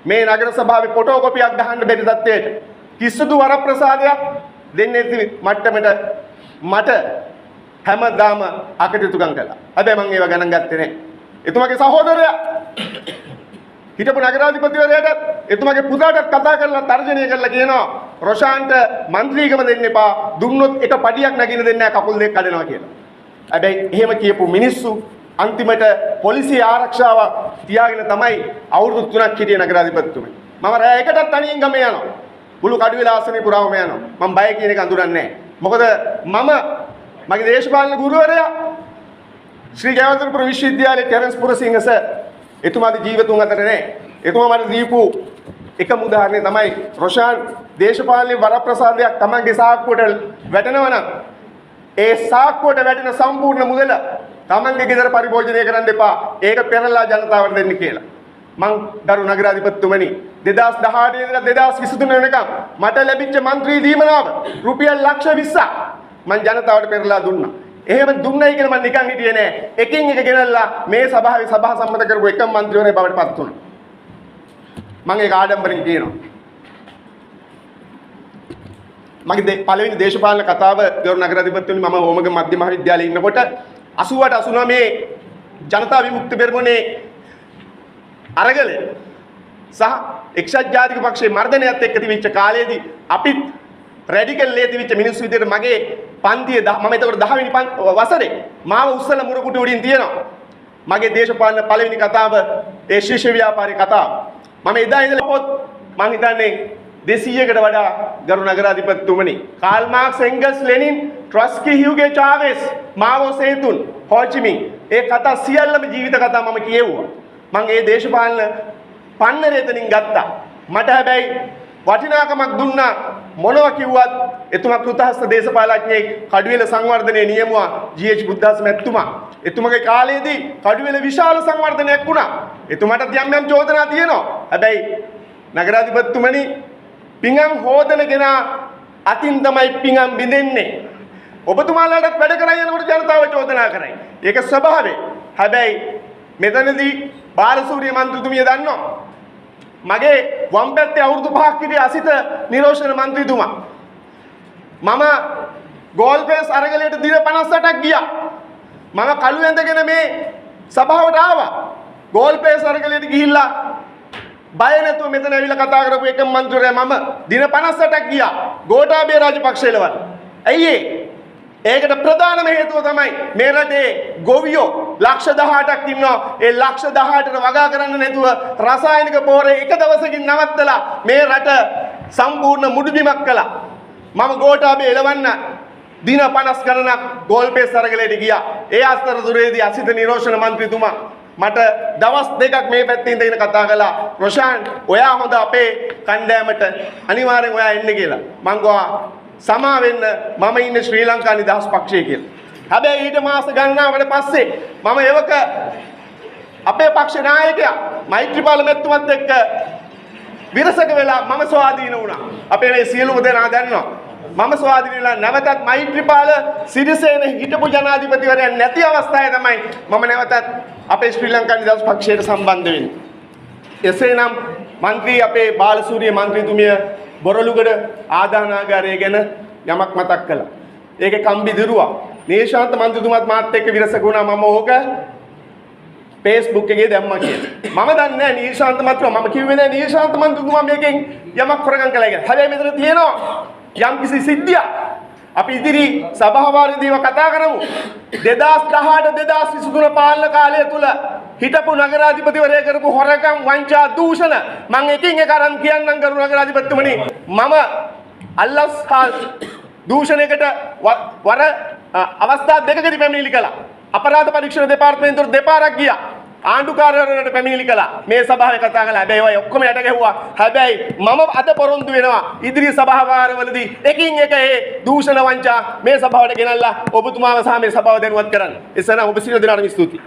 මේ නගර සභාවේ ෆොටෝකොපියක් ගහන්න බැරි තත්ත්වයට කිසිදු වරප්‍රසාදයක් දෙන්නේ නැති මට්ටමට මට හැමදාම අකටයුතුකම් කළා. හැබැයි මම ඒව ගණන් ගත්තේ නැහැ. එතුමාගේ සහෝදරයා හිටපු නගරාධිපතිවරයාට එතුමාගේ පුතාටත් කතා කරලා තර්ජනය කරලා කියනවා රොෂාන්ට മന്ത്രിකම දෙන්න එපා. දුන්නොත් එක පඩියක් නගින්න දෙන්නේ නැහැ කකුල් දෙක කඩනවා කියලා. හැබැයි එහෙම කියපු මිනිස්සු අන්තිමට පොලිසිය ආරක්ෂාව තියාගෙන තමයි අවුරුදු 3ක් හිටියේ නගරාධිපතිතුමනි. මම රෑ එකටත් තනියෙන් ගමේ යනවා. මුළු කඩුවෙල ආසනේ පුරාම යනවා. මම බය කියන එක අඳුරන්නේ නැහැ. මොකද මගේ දේශපාලන ගුරුවරයා ශ්‍රී ජයවර්ධනපුර විශ්වවිද්‍යාලයේ ටෙරන්ස් පුරසිංහ සර් එතුමාගේ ජීවිතුන් අතර නැහැ. එතුමා මට දීපු එකම උදාහරණය තමයි රොෂාන් දේශපාලනයේ වරප්‍රසාදයක් තමන්ගේ සාක්කුවට වැටෙනවා නම් ඒ සාක්කුවට වැටෙන සම්පූර්ණ මුදල තමන්ගේ ගෙදර පරිභෝජනය කරන්න එපා. ඒක පෙරලා ජනතාවට දෙන්න කියලා. මං ගරු නගරාධිපතිතුමනි 2018 ඉඳලා 2023 වෙනකම් මට ලැබිච්ච മന്ത്രി දීමනාව රුපියල් ලක්ෂ 20ක් මං ජනතාවට පෙරලා දුන්නා. එහෙම දුන්නයි කියලා මම නිකන් හිටියේ නෑ. එකින් එක ගෙනල්ලා මේ සභාවේ සභා සම්මත කරපු එකම മന്ത്രിවරයෙක් බවට පත් වුණා. මම ඒක ආඩම්බරෙන් කියනවා. මගේ පළවෙනි දේශපාලන කතාව ගරු නගරාධිපතිතුමනි මම ඕමගම මධ්‍ය මහාවිද්‍යාලයේ ඉන්නකොට 88 89 ජනතා විමුක්ති පෙරමුණේ අරගල සහ එක්සත් ජාතික පක්ෂයේ මර්ධනයත් එක්ක තිබිච්ච කාලයේදී අපිත් රැඩිකල් ලේ තිබිච්ච මිනිස්සු විදිහට මගේ පන්තියේ මම එතකොට 10 වෙනි වසරේ මාව උස්සල මුරකුටි උඩින් තියෙනවා. මගේ දේශපාලන පළවෙනි කතාව ඒ ශිෂ්‍ය ව්‍යාපාරී කතාව. මම එදා ඉඳලා පොත් මං හිතන්නේ 200කට වඩා ගරු නගරාධිපතිතුමනි කාල් මාක්ස් එංගල්ස් ලෙනින් ට්‍රොස්කි හියුගේ චාවෙස් මාවෝ සේතුන් හෝචිමින් ඒ කතා සියල්ලම ජීවිත කතා මම කියෙව්වා. මං ඒ දේශපාලන පන්නරේ එතනින් ගත්තා. මට හැබැයි වටිනාකමක් දුන්නා මොනවා කිව්වත් එතුමා කෘතහස්ත දේශපාලඥයෙක් කඩුවෙල සංවර්ධනයේ නියමුවා ජී.එච්. බුද්ධාස මැතිතුමා. එතුමාගේ කාලයේදී කඩුවෙල විශාල සංවර්ධනයක් වුණා. එතුමාට යම් යම් චෝදනා තියෙනවා. හැබැයි නගරාධිපතිතුමනි පිඟම් හොදන කෙනා අතින් තමයි පිඟම් බිඳෙන්නේ. ඔබතුමාලාට වැඩ කරා යනකොට ජනතාව චෝදනා කරයි. ඒක ස්වභාවය. හැබැයි මෙතනදී බාලසූරිය මන්ත්‍රීතුමිය දන්නවා මගේ වම් පැත්තේ අවුරුදු 5ක් හිටිය අසිත නිරෝෂණ මන්ත්‍රීතුමා මම ගෝල් ෆේස් අරගලයට දින 58ක් ගියා. මම කළු ඇඳගෙන මේ සභාවට ආවා. ගෝල් ෆේස් අරගලයට ගිහිල්ලා බය නැතුව මෙතන ඇවිල්ලා කතා කරපු එකම මන්ත්‍රීවරයා මම දින 58ක් ගියා. ගෝඨාභය රාජපක්ෂ එළවන්න. ඇයි ඒකට ප්‍රධානම හේතුව තමයි මේ රටේ ගොවියෝ ලක්ෂ 18ක් ඉන්නවා. ඒ ලක්ෂ 18ට වගා කරන්න නැතුව රසායනික පෝරේ එක දවසකින් නවත්තලා මේ රට සම්පූර්ණ මුඩුබිමක් කළා. මම ගෝඨාභය එළවන්න දින 50 ගණනක් ගෝල්පේස් අරගලයට ගියා. ඒ අස්තරතුරේදී අසිත නිරෝෂණ මන්ත්‍රීතුමා මට දවස් දෙකක් මේ පැත්තේ ඉඳගෙන කතා කළා රොෂාන් ඔයා හොඳ අපේ කණ්ඩායමට අනිවාර්යෙන් ඔයා එන්න කියලා. මං ගියා සමා වෙන්න මම ඉන්නේ ශ්‍රී ලංකා නිදහස් පක්ෂයේ කියලා. හැබැයි ඊට මාස ගණනාවකට පස්සේ මම එවක අපේ පක්ෂ නායකයා මෛත්‍රීපාල මැතිතුමත් එක්ක විරසක වෙලා මම ස්වාධීන වුණා. අපේ මේ සියලුම දෙනා දන්නවා. මම ස්වාධීන වෙලා නැවතත් මෛත්‍රීපාල සිරිසේන හිටපු ජනාධිපතිවරයා නැති අවස්ථාවේ තමයි මම නැවතත් අපේ ශ්‍රී ලංකා නිදහස් පක්ෂයට සම්බන්ධ වෙන්නේ. එසේනම් മന്ത്രി අපේ බාලසූරිය මන්ත්‍රීතුමිය බොරලුගඩ ආදානාගාරය ගැන යමක් මතක් කළා. ඒකේ කම්බි දිරුවා. නීශාන්ත මන්ත්‍රීතුමාත් මාත් එක්ක විරසක වුණා. මම ඕක Facebook එකේ දැම්මා කියලා. මම දන්නේ නැහැ නීශාන්ත මන්ත්‍රීතුමා මම කිව්වේ නැහැ නීශාන්ත මන්ත්‍රීතුමා මේකෙන් යමක් කරගන්න කළා කියලා. හැබැයි මෙතන තියෙනවා යම්කිසි සිද්ධියක්. අපි ඉදිරි සභාවාරයේදීව කතා කරමු. 2018 2023 පාලන කාලය තුල හිටපු නගරාධිපතිවරයා කරපු හොරකම් වංචා දූෂණ මම එකින් එක අරන් කියන්නම් කරු නගරාධිපතිතුමනි මම අල්ලස් දූෂණයකට වර අවස්ථා දෙකකදී පැමිණිලි කළා. අපරාධ පරීක්ෂණ දෙපාර්තමේන්තුවට දෙපාරක් ගියා. ආණ්ඩුකාරවරුන්ට පැමිණිලි කළා. මේ සභාවේ කතා කළා. හැබැයි ඒවා ඔක්කොම යට ගැහුවා. හැබැයි මම අද පොරොන්දු වෙනවා ඉදිරි සභාවාරවලදී එකින් එක ඒ දූෂණ වංචා මේ සභාවට ගෙනල්ලා ඔබතුමාව සහ මේ සභාව දැනුවත් කරන්න. එසේනම් ඔබ සියලු දෙනාටම ස්තුතියි.